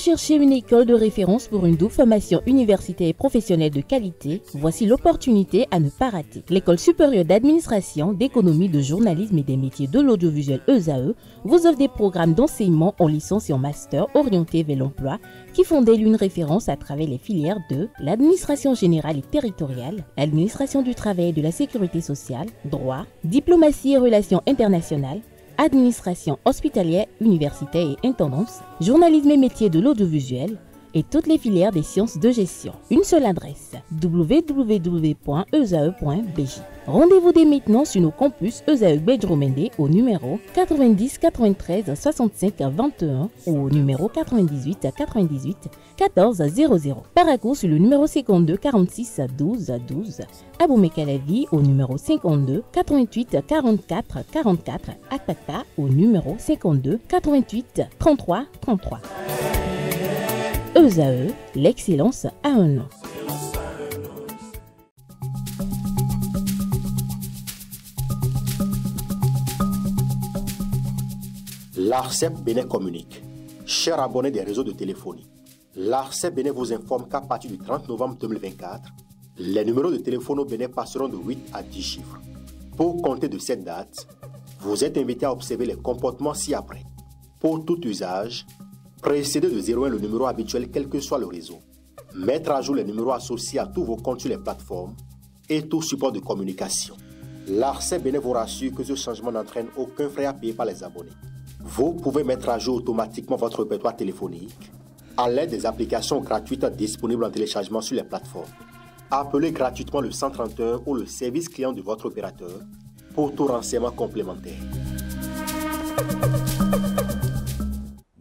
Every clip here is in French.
cherchez une école de référence pour une double formation universitaire et professionnelle de qualité? Voici l'opportunité à ne pas rater. L'École supérieure d'administration, d'économie, de journalisme et des métiers de l'audiovisuel ESAE vous offre des programmes d'enseignement en licence et en master orientés vers l'emploi qui font d'elle une référence à travers les filières de l'administration générale et territoriale, l'administration du travail et de la sécurité sociale, droit, diplomatie et relations internationales, administration hospitalière, universitaire et intendance, journalisme et métiers de l'audiovisuel et toutes les filières des sciences de gestion. Une seule adresse, www.esae.bj. Rendez-vous dès maintenant sur nos campus ESAE Bedjromende au numéro 90 93 65 21 ou au numéro 98 98 14 00. Paracourt sur le numéro 52 46 12 12. Aboumé-Calavi au numéro 52 88 44 44. Akpata au numéro 52 88 33 33. ESAE, l'excellence a un nom. L'ARCEP Bénin communique. Chers abonnés des réseaux de téléphonie, l'ARCEP Bénin vous informe qu'à partir du 30 novembre 2024, les numéros de téléphone au Bénin passeront de 8 à 10 chiffres. Pour compter de cette date, vous êtes invité à observer les comportements ci-après. Pour tout usage, précédez de 01 le numéro habituel quel que soit le réseau. Mettre à jour les numéros associés à tous vos comptes sur les plateformes et tout support de communication. L'ARCEP Bénin vous rassure que ce changement n'entraîne aucun frais à payer par les abonnés. Vous pouvez mettre à jour automatiquement votre répertoire téléphonique à l'aide des applications gratuites disponibles en téléchargement sur les plateformes. Appelez gratuitement le 131 ou le service client de votre opérateur pour tout renseignement complémentaire.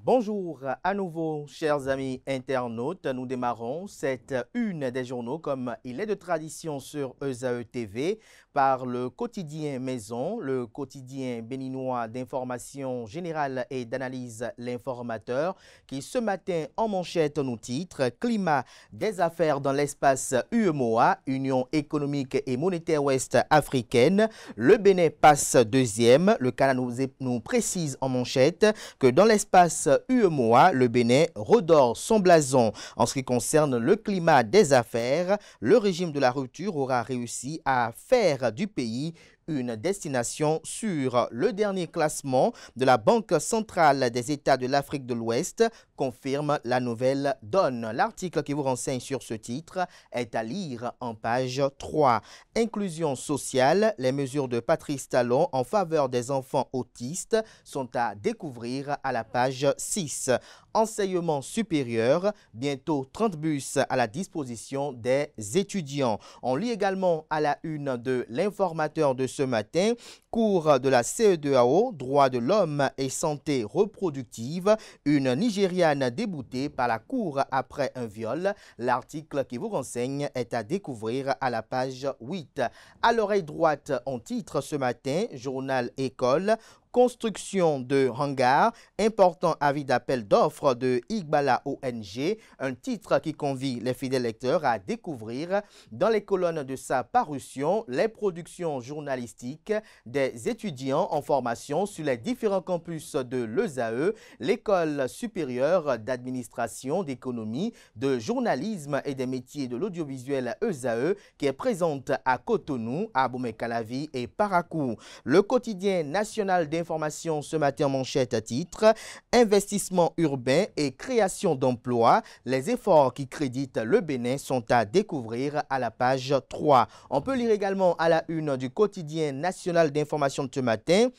Bonjour à nouveau, chers amis internautes. Nous démarrons cette une des journaux comme il est de tradition sur ESAE TV par le quotidien Maison, le quotidien béninois d'information générale et d'analyse L'Informateur, qui ce matin en manchette nous titre « Climat des affaires dans l'espace UEMOA, Union économique et monétaire ouest africaine ». Le Bénin passe deuxième. Le Canada nous précise en manchette que dans l'espace UEMOA, le Bénin redore son blason. En ce qui concerne le climat des affaires, le régime de la rupture aura réussi à faire du pays une destination sûre. Le dernier classement de la Banque centrale des États de l'Afrique de l'Ouest confirme la nouvelle donne. L'article qui vous renseigne sur ce titre est à lire en page 3. Inclusion sociale, les mesures de Patrice Talon en faveur des enfants autistes sont à découvrir à la page 6. Enseignement supérieur, bientôt 30 bus à la disposition des étudiants. On lit également à la une de l'Informateur de ce matin, cours de la CE2AO, droits de l'homme et santé reproductive, une Nigériane déboutée par la cour après un viol. L'article qui vous renseigne est à découvrir à la page 8. À l'oreille droite, on titre ce matin, journal École, construction de hangars, important avis d'appel d'offres de Igbala ONG, un titre qui convie les fidèles lecteurs à découvrir dans les colonnes de sa parution les productions journalistiques des étudiants en formation sur les différents campus de l'ESAE, l'École supérieure d'administration, d'économie, de journalisme et des métiers de l'audiovisuel ESAE qui est présente à Cotonou, à Aboumé-Calavi et Paracourt. Le quotidien national d'information ce matin en manchette à titre « Investissement urbain et création d'emplois, les efforts qui créditent le Bénin sont à découvrir à la page 3 ». On peut lire également à la une du quotidien national d'information de ce matin «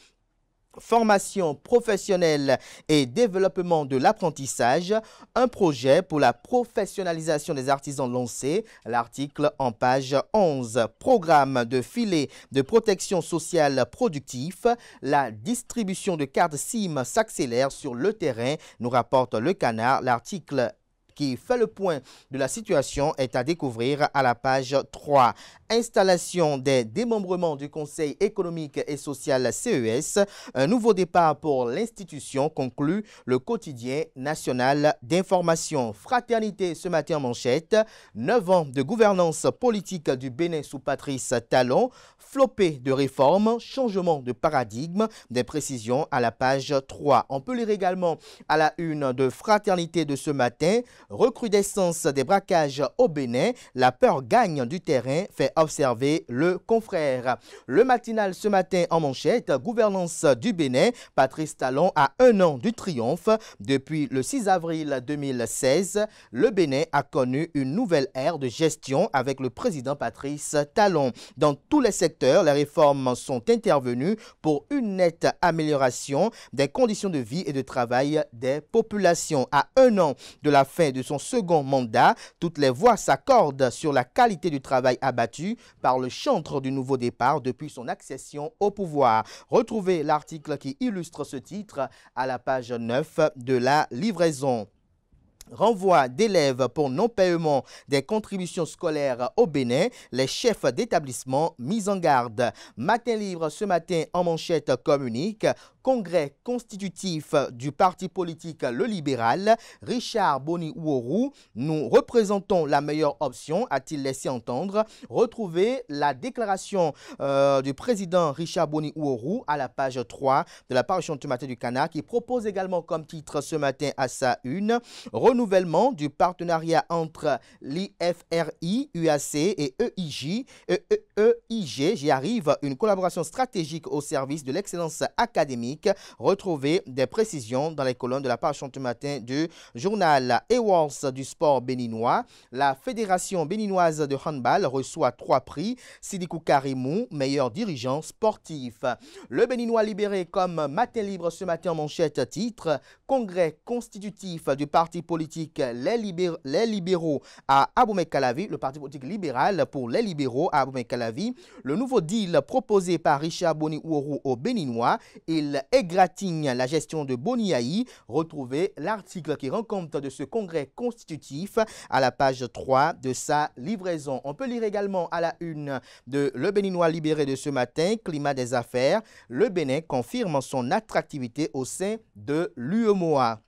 Formation professionnelle et développement de l'apprentissage, un projet pour la professionnalisation des artisans lancé ». L'article en page 11. Programme de filet de protection sociale productif. La distribution de cartes SIM s'accélère sur le terrain, nous rapporte Le Canard. L'article qui fait le point de la situation est à découvrir à la page 3. Installation des démembrements du Conseil économique et social CES. Un nouveau départ pour l'institution, conclut le quotidien national d'information. Fraternité ce matin en manchette. 9 ans de gouvernance politique du Bénin sous Patrice Talon. Flopée de réformes, changement de paradigme. Des précisions à la page 3. On peut lire également à la une de Fraternité de ce matin. Recrudescence des braquages au Bénin. La peur gagne du terrain, fait observer le confrère. Le matinal ce matin en manchette. Gouvernance du Bénin. Patrice Talon a 1 an du triomphe. Depuis le 6 avril 2016, le Bénin a connu une nouvelle ère de gestion avec le président Patrice Talon. Dans tous les secteurs, les réformes sont intervenues pour une nette amélioration des conditions de vie et de travail des populations. À 1 an de la fin de son second mandat, toutes les voix s'accordent sur la qualité du travail abattu par le chantre du nouveau départ depuis son accession au pouvoir. Retrouvez l'article qui illustre ce titre à la page 9 de la livraison. Renvoi d'élèves pour non-paiement des contributions scolaires au Bénin, les chefs d'établissement mis en garde. Matin libre ce matin en manchette communique. Congrès constitutif du parti politique Le Libéral, Richard Boni Ouourou, nous représentons la meilleure option, a-t-il laissé entendre. Retrouvez la déclaration du président Richard Boni Ouourou à la page 3 de la parution ce matin du Canard, qui propose également comme titre ce matin à sa une, renouvellement du partenariat entre l'IFRI, UAC et EIG, j'y arrive, une collaboration stratégique au service de l'excellence académique. Retrouvez des précisions dans les colonnes de la page ce matin du journal Awards du sport béninois. La Fédération béninoise de handball reçoit 3 prix. Sidikou Karimou, meilleur dirigeant sportif. Le Béninois libéré comme matin libre ce matin en manchette titre. Congrès constitutif du parti politique Les Libéraux à Abomey-Calavi, le parti politique libéral pour les libéraux à Abomey-Calavi. Le nouveau deal proposé par Richard Boni Ouourou aux Béninois, il égratigne la gestion de Boniaï. Retrouvez l'article qui rend compte de ce congrès constitutif à la page 3 de sa livraison. On peut lire également à la une de Le Béninois libéré de ce matin, climat des affaires. Le Bénin confirme son attractivité au sein de l'UEMOA.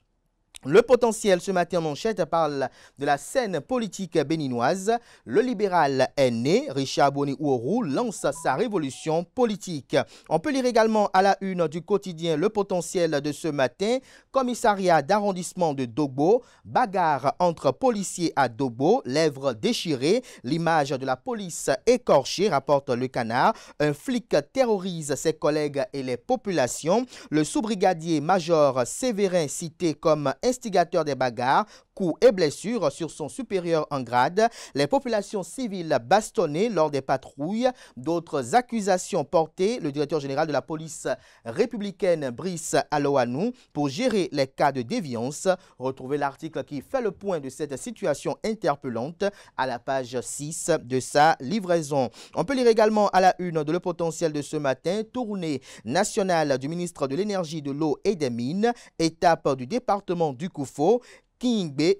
Le potentiel ce matin en manchette parle de la scène politique béninoise. Le libéral est né. Richard Boni Ouourou lance sa révolution politique. On peut lire également à la une du quotidien Le Potentiel de ce matin. Commissariat d'arrondissement de Dogbo. Bagarre entre policiers à Dogbo. Lèvres déchirées. L'image de la police écorchée, rapporte le Canard. Un flic terrorise ses collègues et les populations. Le sous-brigadier major Séverin cité comme instigateur des bagarres, coups et blessures sur son supérieur en grade, les populations civiles bastonnées lors des patrouilles, d'autres accusations portées, le directeur général de la police républicaine Brice Aloanou pour gérer les cas de déviance. Retrouvez l'article qui fait le point de cette situation interpellante à la page 6 de sa livraison. On peut lire également à la une de Le Potentiel de ce matin, tournée nationale du ministre de l'Énergie, de l'Eau et des Mines, étape du département du Koufo. Kinde,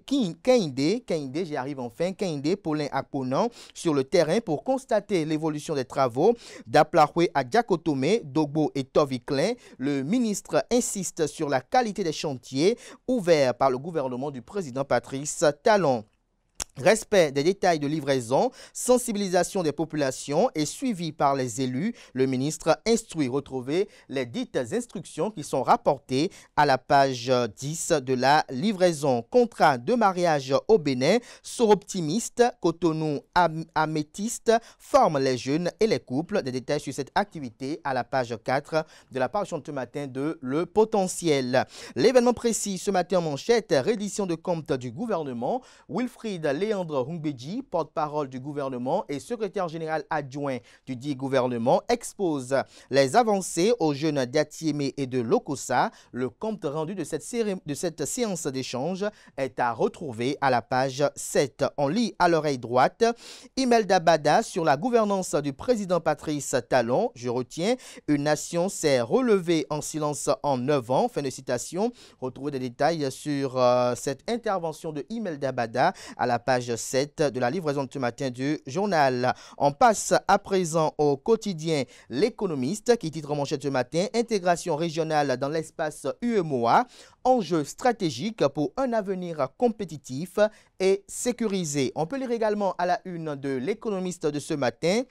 j'y arrive enfin, Kinde, Paulin Akponan, sur le terrain pour constater l'évolution des travaux d'Aplahoué à Diakotome, Dogbo et Toviklen. Le ministre insiste sur la qualité des chantiers ouverts par le gouvernement du président Patrice Talon. Respect des détails de livraison, sensibilisation des populations et suivi par les élus. Le ministre instruit. Retrouver les dites instructions qui sont rapportées à la page 10 de la livraison. Contrat de mariage au Bénin, Soroptimiste, Cotonou Améthyste forment les jeunes et les couples. Des détails sur cette activité à la page 4 de la parution de ce matin de Le Potentiel. L'événement précis ce matin en manchette, reddition de compte du gouvernement. Wilfried Léandre Humbedji, porte-parole du gouvernement et secrétaire général adjoint du dit gouvernement, expose les avancées aux jeunes d'Atiémé et de Lokossa. Le compte rendu de cette séance d'échange est à retrouver à la page 7. On lit à l'oreille droite Imelda Bada sur la gouvernance du président Patrice Talon. Je retiens, une nation s'est relevée en silence en 9 ans. Fin de citation. Retrouvez des détails sur cette intervention de Imelda Bada à la page 7 de la livraison de ce matin du journal. On passe à présent au quotidien L'Économiste qui titre en manchette ce matin Intégration régionale dans l'espace UEMOA. Enjeu stratégique pour un avenir compétitif et sécurisé. On peut lire également à la une de L'Économiste de ce matin.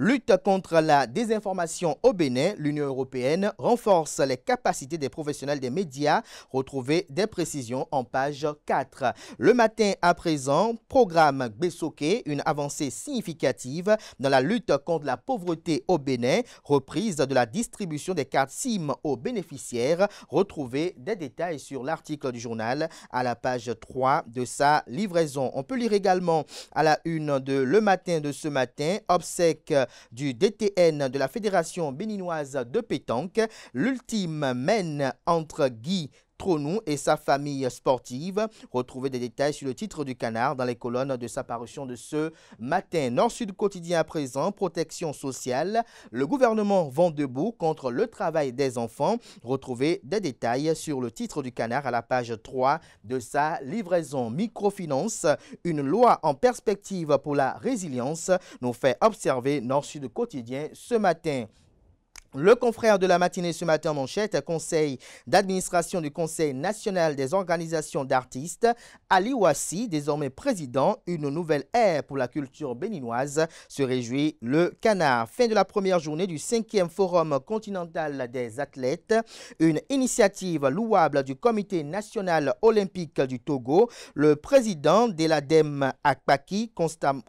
Lutte contre la désinformation au Bénin, l'Union européenne renforce les capacités des professionnels des médias. Retrouvez des précisions en page 4. Le matin à présent, programme Gbesoké, une avancée significative dans la lutte contre la pauvreté au Bénin. Reprise de la distribution des cartes SIM aux bénéficiaires. Retrouvez des détails sur l'article du journal à la page 3 de sa livraison. On peut lire également à la une de Le Matin de ce matin, obsèque du DTN de la Fédération béninoise de pétanque. L'ultime mène entre Guy Tronou et sa famille sportive. Retrouvez des détails sur le titre du Canard dans les colonnes de sa parution de ce matin. Nord-Sud quotidien à présent, protection sociale. Le gouvernement vend debout contre le travail des enfants. Retrouvez des détails sur le titre du Canard à la page 3 de sa livraison. Microfinance, une loi en perspective pour la résilience, nous fait observer Nord-Sud quotidien ce matin. Le confrère de la matinée ce matin en manchette, conseil d'administration du Conseil national des organisations d'artistes, Ali Ouassi, désormais président, une nouvelle ère pour la culture béninoise, se réjouit le Canard. Fin de la première journée du 5e Forum continental des athlètes, une initiative louable du Comité national olympique du Togo. Le président de l'ADEM Akpaki,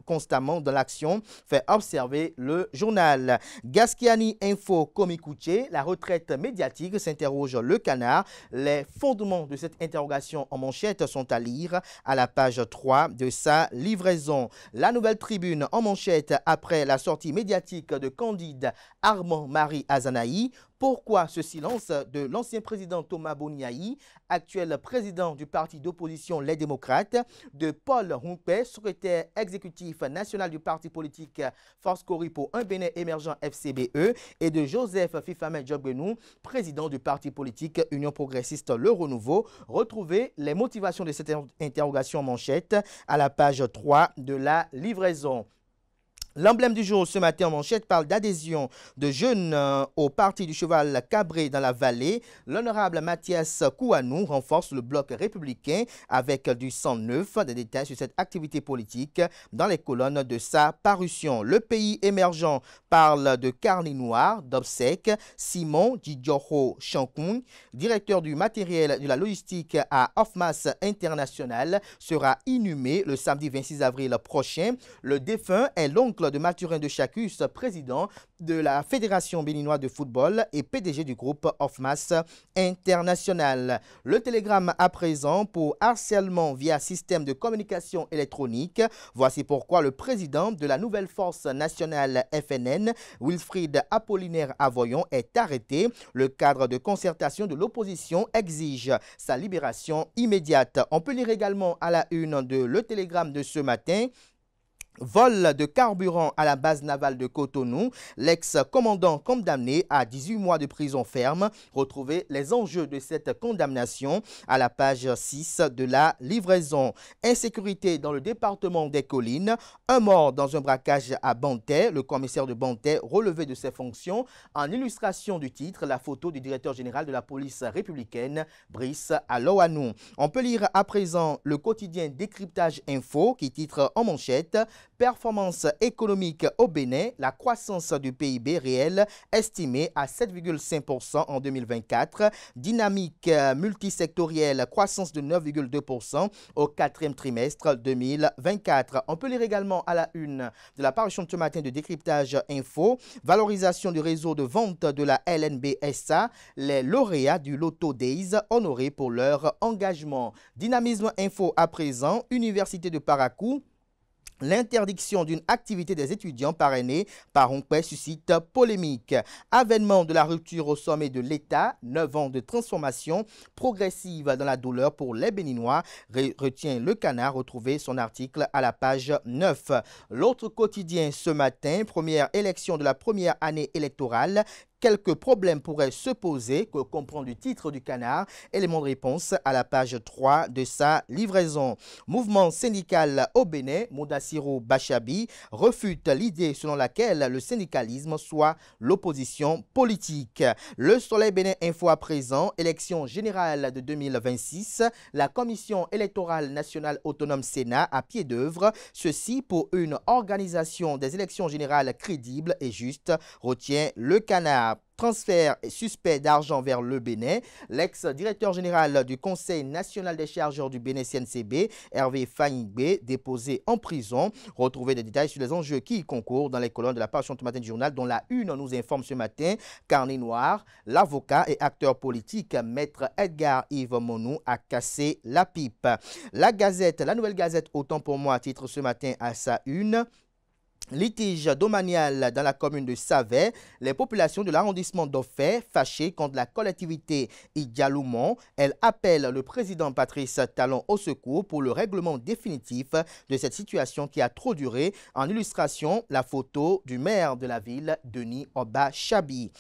constamment dans l'action, fait observer le journal. Gaskiani Info Komikuche, la retraite médiatique, s'interroge le Canard. Les fondements de cette interrogation en manchette sont à lire à la page 3 de sa livraison. La Nouvelle Tribune en manchette après la sortie médiatique de Candide Armand-Marie Azanaï. Pourquoi ce silence de l'ancien président Thomas Boniaï, actuel président du parti d'opposition Les Démocrates, de Paul Humpé, secrétaire exécutif national du parti politique Force Cori pour un Bénin émergent FCBE, et de Joseph Fifamé Djobgenou, président du parti politique Union progressiste Le Renouveau. Retrouvez les motivations de cette interrogation en manchette à la page 3 de la livraison. L'emblème du jour ce matin en manchette parle d'adhésion de jeunes au Parti du Cheval Cabré dans la vallée. L'honorable Mathias Kouanou renforce le bloc républicain avec du sang neuf. Des détails sur cette activité politique dans les colonnes de sa parution. Le pays émergent parle de carnet noir, d'obsèques. Simon Djidjoho Chankoun, directeur du matériel et de la logistique à Ofmas International, sera inhumé le samedi 26 avril prochain. Le défunt est l'oncle de Mathurin de Chacus, président de la Fédération béninoise de football et PDG du groupe Ofmas International. Le télégramme à présent pour harcèlement via système de communication électronique. Voici pourquoi le président de la nouvelle force nationale FNN, Wilfried Apollinaire Avoyon, est arrêté. Le cadre de concertation de l'opposition exige sa libération immédiate. On peut lire également à la une de Le Télégramme de ce matin. Vol de carburant à la base navale de Cotonou, l'ex-commandant condamné à 18 mois de prison ferme. Retrouvez les enjeux de cette condamnation à la page 6 de la livraison. Insécurité dans le département des Collines, un mort dans un braquage à Bantais, le commissaire de Bantais relevé de ses fonctions. En illustration du titre, la photo du directeur général de la police républicaine, Brice Aloanou. On peut lire à présent le quotidien Décryptage Info qui titre en manchette Performance économique au Bénin, la croissance du PIB réel estimée à 7,5% en 2024. Dynamique multisectorielle, croissance de 9,2% au quatrième trimestre 2024. On peut lire également à la une de la parution de ce matin de Décryptage Info, valorisation du réseau de vente de la LNBSA, les lauréats du Loto Days honorés pour leur engagement. Dynamisme Info à présent, Université de Parakou. L'interdiction d'une activité des étudiants parrainés par Onkpé suscite polémique. Avènement de la rupture au sommet de l'État, 9 ans de transformation progressive dans la douleur pour les Béninois, retient Le Canard, retrouvé son article à la page 9. L'autre quotidien ce matin, première élection de la première année électorale. Quelques problèmes pourraient se poser, que comprend du titre du Canard, élément de réponse à la page 3 de sa livraison. Mouvement syndical au Bénin, Modassiro Bachabi refute l'idée selon laquelle le syndicalisme soit l'opposition politique. Le Soleil Bénin Info à présent, élection générale de 2026, la Commission électorale nationale autonome Sénat à pied d'œuvre, ceci pour une organisation des élections générales crédible et juste, retient Le Canard. Transfert suspect d'argent vers le Bénin. L'ex-directeur général du Conseil national des chargeurs du Bénin CNCB, Hervé Fanyigbe, déposé en prison. Retrouvez des détails sur les enjeux qui y concourent dans les colonnes de la parution de matin du journal, dont la une nous informe ce matin. Carnet noir, l'avocat et acteur politique, maître Edgar Yves Monou, a cassé la pipe. La Gazette, la Nouvelle Gazette, autant pour moi, titre ce matin à sa une. Litige domanial dans la commune de Savet, les populations de l'arrondissement d'Offet fâchées contre la collectivité Idialoumont. Elle appelle le président Patrice Talon au secours pour le règlement définitif de cette situation qui a trop duré. En illustration, la photo du maire de la ville, Denis Oba Chabi.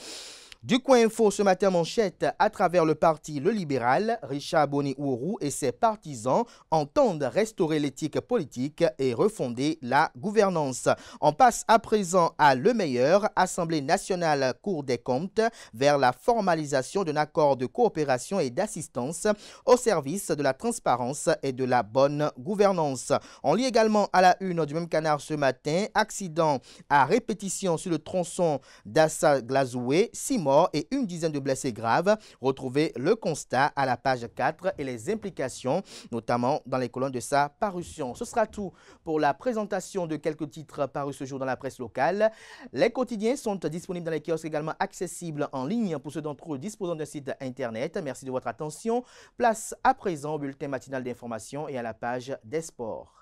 Du Coin Info ce matin, manchette, à travers le parti Le Libéral, Richard Boni-Ourou et ses partisans entendent restaurer l'éthique politique et refonder la gouvernance. On passe à présent à Le Meilleur, Assemblée nationale, Cour des comptes, vers la formalisation d'un accord de coopération et d'assistance au service de la transparence et de la bonne gouvernance. On lit également à la une du même Canard ce matin, accident à répétition sur le tronçon d'Assa-Glazoué, 6 morts et une dizaine de blessés graves. Retrouvez le constat à la page 4 et les implications, notamment dans les colonnes de sa parution. Ce sera tout pour la présentation de quelques titres parus ce jour dans la presse locale. Les quotidiens sont disponibles dans les kiosques, également accessibles en ligne pour ceux d'entre eux disposant d'un site internet. Merci de votre attention. Place à présent au bulletin matinal d'information et à la page des sports.